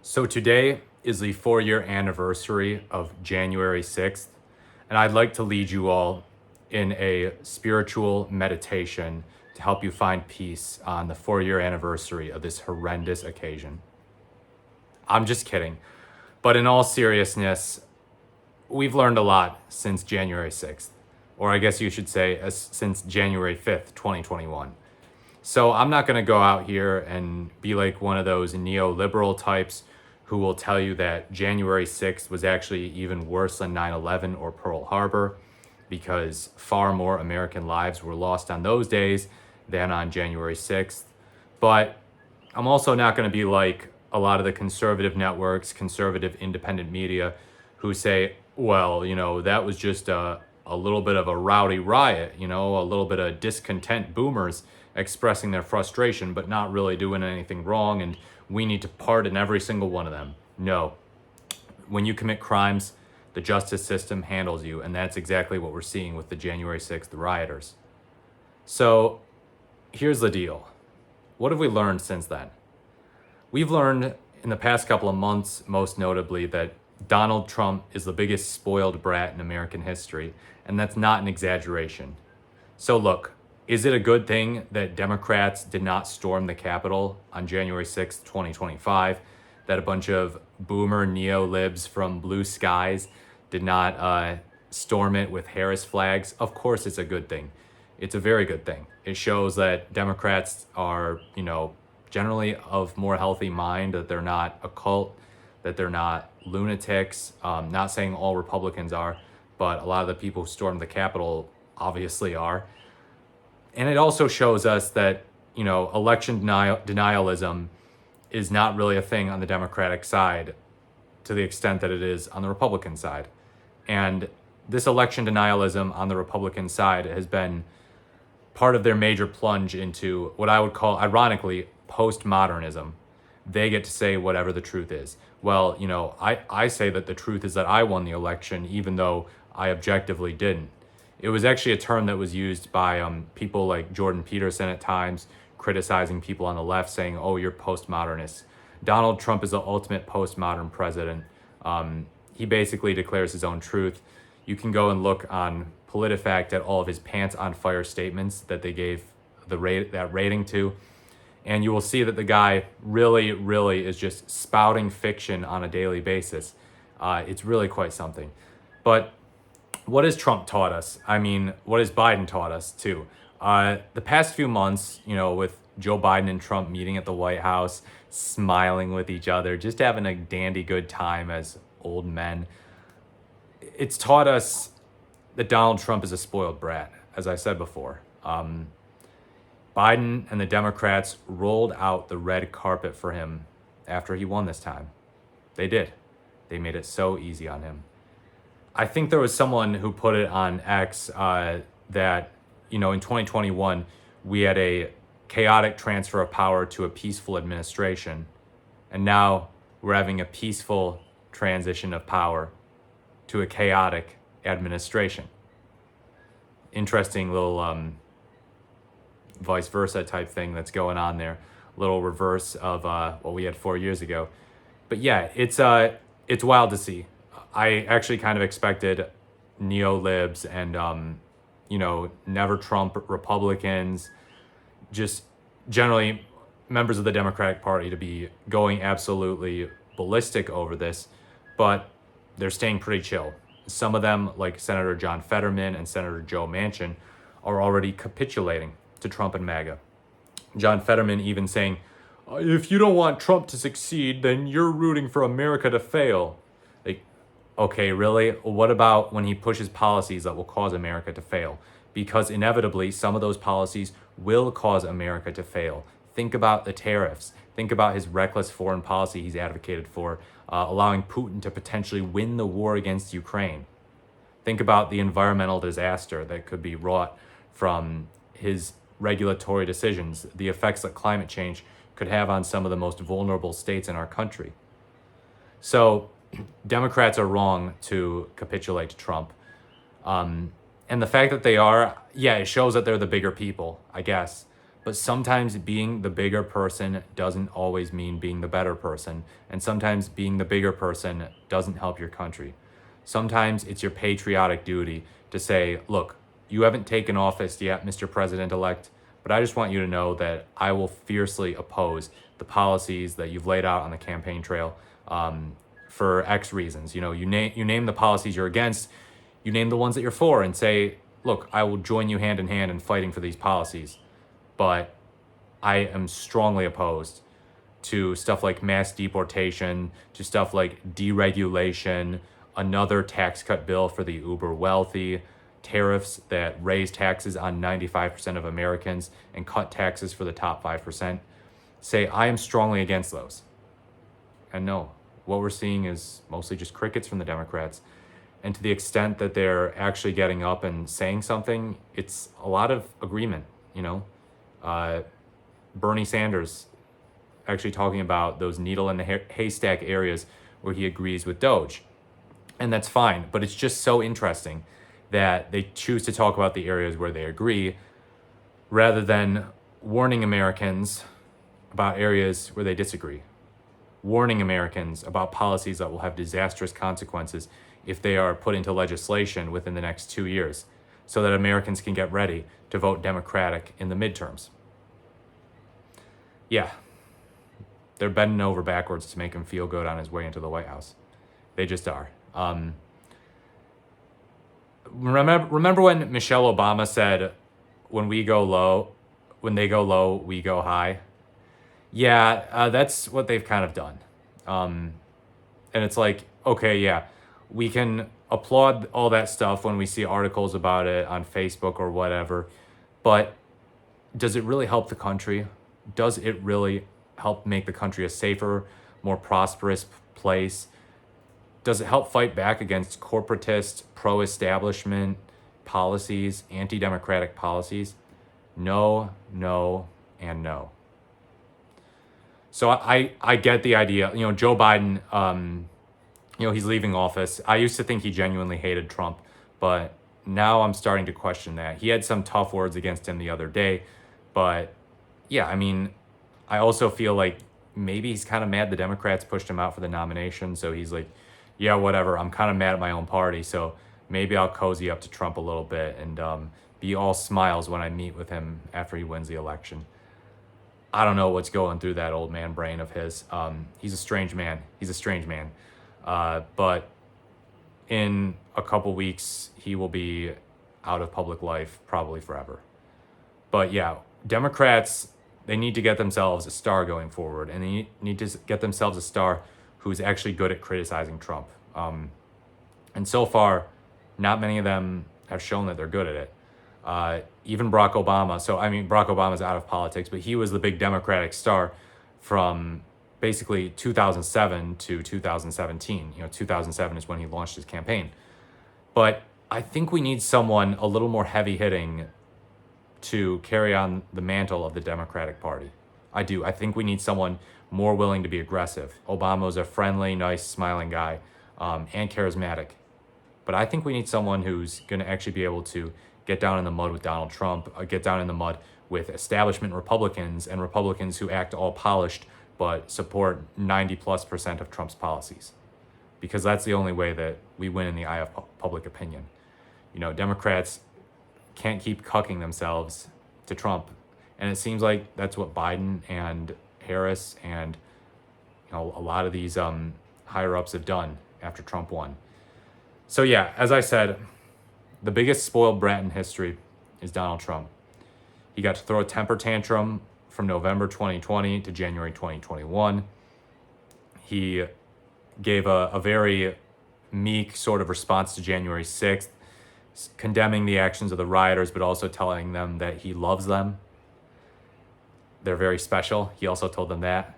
So today is the 4-year anniversary of January 6th, and I'd like to lead you all in a spiritual meditation to help you find peace on the 4-year anniversary of this horrendous occasion. I'm just kidding. But in all seriousness, we've learned a lot since January 6th, or I guess you should say since January 5th, 2021. So I'm not going to go out here and be like one of those neoliberal types who will tell you that January 6th was actually even worse than 9/11 or Pearl Harbor, because far more American lives were lost on those days than on January 6th. But I'm also not going to be like a lot of the conservative networks, conservative independent media who say, well, that was just a little bit of a rowdy riot, a little bit of discontent boomers expressing their frustration, but not really doing anything wrong, and we need to pardon every single one of them. No. When you commit crimes, the justice system handles you, and that's exactly what we're seeing with the January 6th rioters. So here's the deal. What have we learned since then? We've learned in the past couple of months, most notably, that Donald Trump is the biggest spoiled brat in American history, and that's not an exaggeration. So look, is it a good thing that Democrats did not storm the Capitol on January 6th, 2025? That a bunch of boomer neo-libs from blue skies did not storm it with Harris flags? Of course it's a good thing. It's a very good thing. It shows that Democrats are, generally of more healthy mind, that they're not a cult, that they're not lunatics. Not saying all Republicans are, but a lot of the people who stormed the Capitol obviously are. And it also shows us that, election denialism is not really a thing on the Democratic side to the extent that it is on the Republican side. And this election denialism on the Republican side has been part of their major plunge into what I would call, ironically, postmodernism. They get to say whatever the truth is. Well, I say that the truth is that I won the election, even though I objectively didn't. It was actually a term that was used by people like Jordan Peterson at times, criticizing people on the left, saying, oh, you're postmodernist. Donald Trump is the ultimate postmodern president. He basically declares his own truth. You can go and look on PolitiFact at all of his pants on fire statements that they gave that rating to, and you will see that the guy really, really is just spouting fiction on a daily basis. It's really quite something. But what has Trump taught us? I mean, what has Biden taught us too? The past few months, with Joe Biden and Trump meeting at the White House, smiling with each other, just having a dandy good time as old men, it's taught us that Donald Trump is a spoiled brat, as I said before. Biden and the Democrats rolled out the red carpet for him after he won this time. They did. They made it so easy on him. I think there was someone who put it on X that, in 2021, we had a chaotic transfer of power to a peaceful administration. And now we're having a peaceful transition of power to a chaotic administration. Interesting little vice versa type thing that's going on there. A little reverse of what we had 4 years ago. But yeah, it's wild to see. I actually kind of expected neo-libs and, never Trump Republicans, just generally members of the Democratic Party, to be going absolutely ballistic over this, but they're staying pretty chill. Some of them, like Senator John Fetterman and Senator Joe Manchin, are already capitulating to Trump and MAGA. John Fetterman even saying, if you don't want Trump to succeed, then you're rooting for America to fail. Okay, really? What about when he pushes policies that will cause America to fail? Because inevitably, some of those policies will cause America to fail. Think about the tariffs. Think about his reckless foreign policy he's advocated for, allowing Putin to potentially win the war against Ukraine. Think about the environmental disaster that could be wrought from his regulatory decisions, the effects that climate change could have on some of the most vulnerable states in our country. So Democrats are wrong to capitulate to Trump. And the fact that they are, it shows that they're the bigger people, I guess. But sometimes being the bigger person doesn't always mean being the better person. And sometimes being the bigger person doesn't help your country. Sometimes it's your patriotic duty to say, look, you haven't taken office yet, Mr. President-elect, but I just want you to know that I will fiercely oppose the policies that you've laid out on the campaign trail for X reasons. You know, you name the policies you're against, you name the ones that you're for, and say, look, I will join you hand in hand in fighting for these policies. But I am strongly opposed to stuff like mass deportation, to stuff like deregulation, another tax cut bill for the uber wealthy, tariffs that raise taxes on 95% of Americans and cut taxes for the top 5%. Say, I am strongly against those. And no, what we're seeing is mostly just crickets from the Democrats. And to the extent that they're actually getting up and saying something, it's a lot of agreement, you know? Bernie Sanders actually talking about those needle in the haystack areas where he agrees with Doge. And that's fine, but it's just so interesting that they choose to talk about the areas where they agree rather than warning Americans about areas where they disagree. Warning Americans about policies that will have disastrous consequences if they are put into legislation within the next 2 years, so that Americans can get ready to vote Democratic in the midterms. Yeah, they're bending over backwards to make him feel good on his way into the White House. They just are. Remember when Michelle Obama said, when they go low, we go high? Yeah, that's what they've kind of done. And it's like, okay, yeah, we can applaud all that stuff when we see articles about it on Facebook or whatever, but does it really help the country? Does it really help make the country a safer, more prosperous place? Does it help fight back against corporatist, pro-establishment policies, anti-democratic policies? No, no, and no. So I get the idea. You know, Joe Biden, you know, he's leaving office. I used to think he genuinely hated Trump, but now I'm starting to question that. He had some tough words against him the other day, but yeah, I mean, I also feel like maybe he's kind of mad the Democrats pushed him out for the nomination. So he's like, yeah, whatever. I'm kind of mad at my own party. So maybe I'll cozy up to Trump a little bit and be all smiles when I meet with him after he wins the election. I don't know what's going through that old man brain of his. He's a strange man. But in a couple weeks, he will be out of public life, probably forever. But yeah, Democrats, they need to get themselves a star going forward, and they need to get themselves a star who's actually good at criticizing Trump. And so far, not many of them have shown that they're good at it. Even Barack Obama. So, I mean, Barack Obama's out of politics, but he was the big Democratic star from basically 2007 to 2017. You know, 2007 is when he launched his campaign. But I think we need someone a little more heavy-hitting to carry on the mantle of the Democratic Party. I do. I think we need someone more willing to be aggressive. Obama's a friendly, nice, smiling guy, and charismatic. But I think we need someone who's going to actually be able to get down in the mud with Donald Trump, get down in the mud with establishment Republicans and Republicans who act all polished but support 90+% of Trump's policies. Because that's the only way that we win in the eye of public opinion. You know, Democrats can't keep cucking themselves to Trump. And it seems like that's what Biden and Harris and, you know, a lot of these higher ups have done after Trump won. So yeah, as I said, the biggest spoiled brat in history is Donald Trump. He got to throw a temper tantrum from November 2020 to January 2021. He gave a very meek sort of response to January 6th, condemning the actions of the rioters, but also telling them that he loves them. They're very special. He also told them that.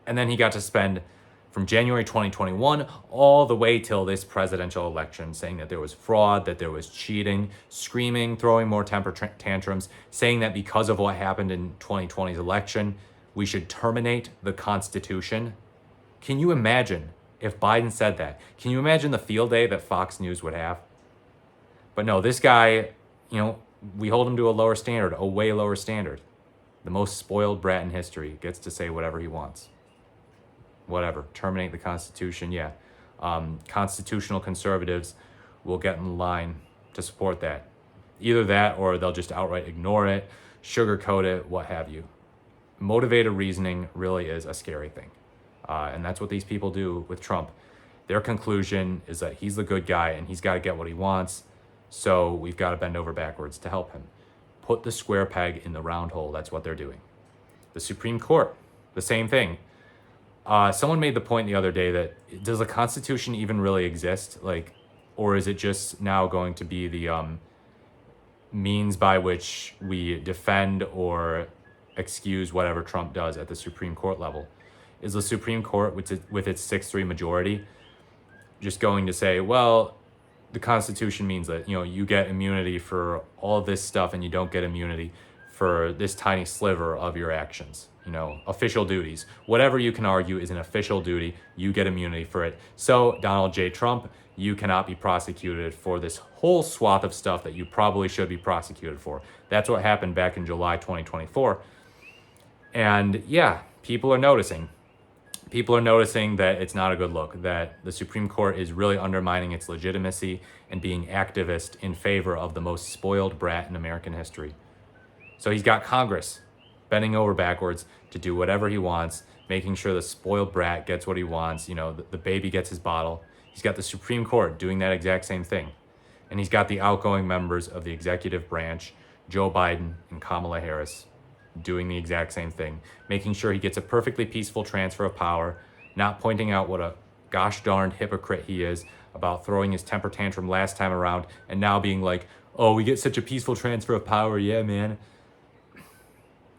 And then he got to spend from January 2021 all the way till this presidential election saying that there was fraud, that there was cheating, screaming, throwing more temper tantrums, saying that because of what happened in 2020's election, we should terminate the Constitution. Can you imagine if Biden said that? Can you imagine the field day that Fox News would have? But no, this guy, you know, we hold him to a lower standard, a way lower standard. The most spoiled brat in history gets to say whatever he wants. Whatever. Terminate the Constitution, yeah. Constitutional conservatives will get in line to support that. Either that or they'll just outright ignore it, sugarcoat it, what have you. Motivated reasoning really is a scary thing. And that's what these people do with Trump. Their conclusion is that he's the good guy and he's got to get what he wants, so we've got to bend over backwards to help him. Put the square peg in the round hole. That's what they're doing. The Supreme Court, the same thing. Someone made the point the other day that does the Constitution even really exist? Or is it just now going to be the means by which we defend or excuse whatever Trump does at the Supreme Court level? Is the Supreme Court, with its 6-3 majority, just going to say, well, the Constitution means that, you get immunity for all this stuff and you don't get immunity for this tiny sliver of your actions, official duties. Whatever you can argue is an official duty, you get immunity for it. So Donald J. Trump, you cannot be prosecuted for this whole swath of stuff that you probably should be prosecuted for. That's what happened back in July 2024. And yeah, people are noticing. People are noticing that it's not a good look, that the Supreme Court is really undermining its legitimacy and being activist in favor of the most spoiled brat in American history. So he's got Congress bending over backwards to do whatever he wants, making sure the spoiled brat gets what he wants, the baby gets his bottle. He's got the Supreme Court doing that exact same thing. And he's got the outgoing members of the executive branch, Joe Biden and Kamala Harris, doing the exact same thing, making sure he gets a perfectly peaceful transfer of power, not pointing out what a gosh darned hypocrite he is about throwing his temper tantrum last time around and now being like, oh, we get such a peaceful transfer of power, yeah, man.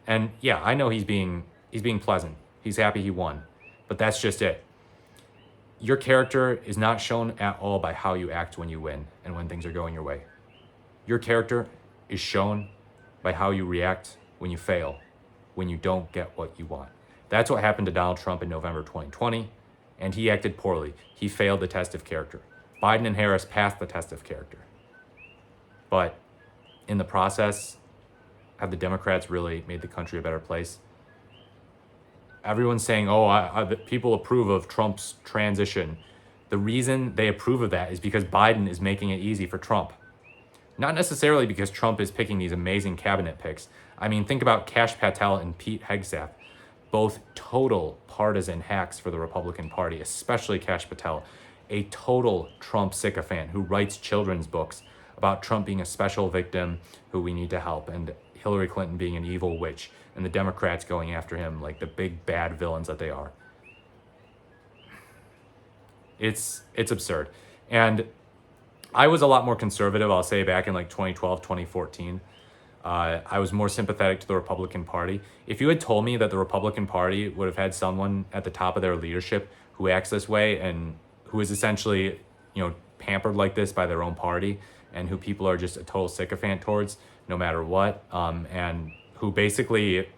And yeah, I know he's being pleasant. He's happy he won, but that's just it. Your character is not shown at all by how you act when you win and when things are going your way. Your character is shown by how you react when you fail, when you don't get what you want. That's what happened to Donald Trump in November 2020, and he acted poorly. He failed the test of character. Biden and Harris passed the test of character. But in the process, have the Democrats really made the country a better place? Everyone's saying, people approve of Trump's transition. The reason they approve of that is because Biden is making it easy for Trump. Not necessarily because Trump is picking these amazing cabinet picks. I mean, think about Kash Patel and Pete Hegseth, both total partisan hacks for the Republican Party, especially Kash Patel, a total Trump sycophant who writes children's books about Trump being a special victim who we need to help, and Hillary Clinton being an evil witch, and the Democrats going after him like the big bad villains that they are. It's absurd. And I was a lot more conservative, I'll say, back in 2012, 2014. I was more sympathetic to the Republican Party. If you had told me that the Republican Party would have had someone at the top of their leadership who acts this way and who is essentially, pampered like this by their own party, and who people are just a total sycophant towards, no matter what, and who basically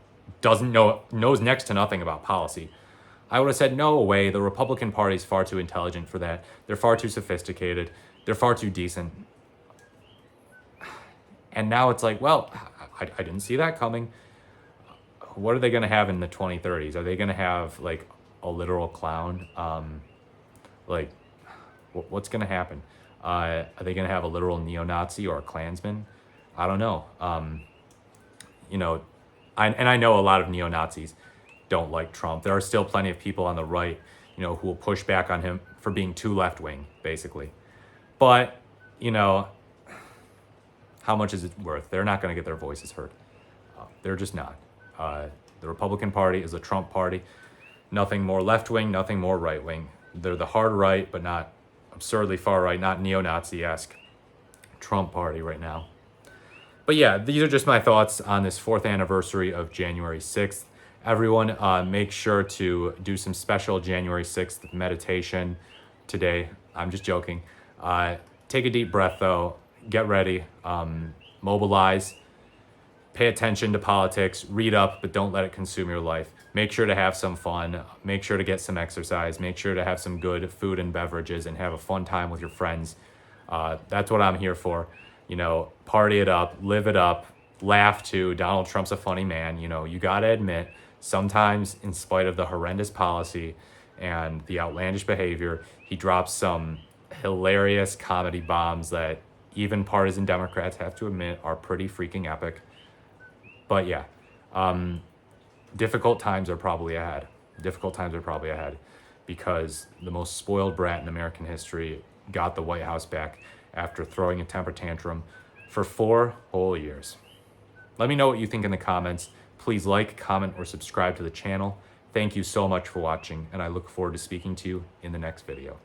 knows next to nothing about policy, I would have said, no way, the Republican Party is far too intelligent for that. They're far too sophisticated. They're far too decent. And now it's like, well, I didn't see that coming. What are they going to have in the 2030s? Are they going to have a literal clown? What's going to happen? Are they going to have a literal neo-Nazi or a Klansman? I don't know. I know a lot of neo-Nazis don't like Trump. There are still plenty of people on the right, who will push back on him for being too left-wing, basically. But, how much is it worth? They're not going to get their voices heard. They're just not. The Republican Party is a Trump party. Nothing more left-wing, nothing more right-wing. They're the hard right, but not absurdly far right, not neo-Nazi-esque Trump party right now. But yeah, these are just my thoughts on this 4th anniversary of January 6th. Everyone, make sure to do some special January 6th meditation today. I'm just joking. Take a deep breath, though. Get ready. Mobilize. Pay attention to politics. Read up, but don't let it consume your life. Make sure to have some fun. Make sure to get some exercise. Make sure to have some good food and beverages and have a fun time with your friends. That's what I'm here for. Party it up, live it up, laugh too. Donald Trump's a funny man. You know, you got to admit, sometimes in spite of the horrendous policy and the outlandish behavior, he drops some hilarious comedy bombs that even partisan Democrats have to admit are pretty freaking epic. But yeah, difficult times are probably ahead. Difficult times are probably ahead because the most spoiled brat in American history got the White House back after throwing a temper tantrum for 4 whole years. Let me know what you think in the comments. Please like, comment, or subscribe to the channel. Thank you so much for watching, and I look forward to speaking to you in the next video.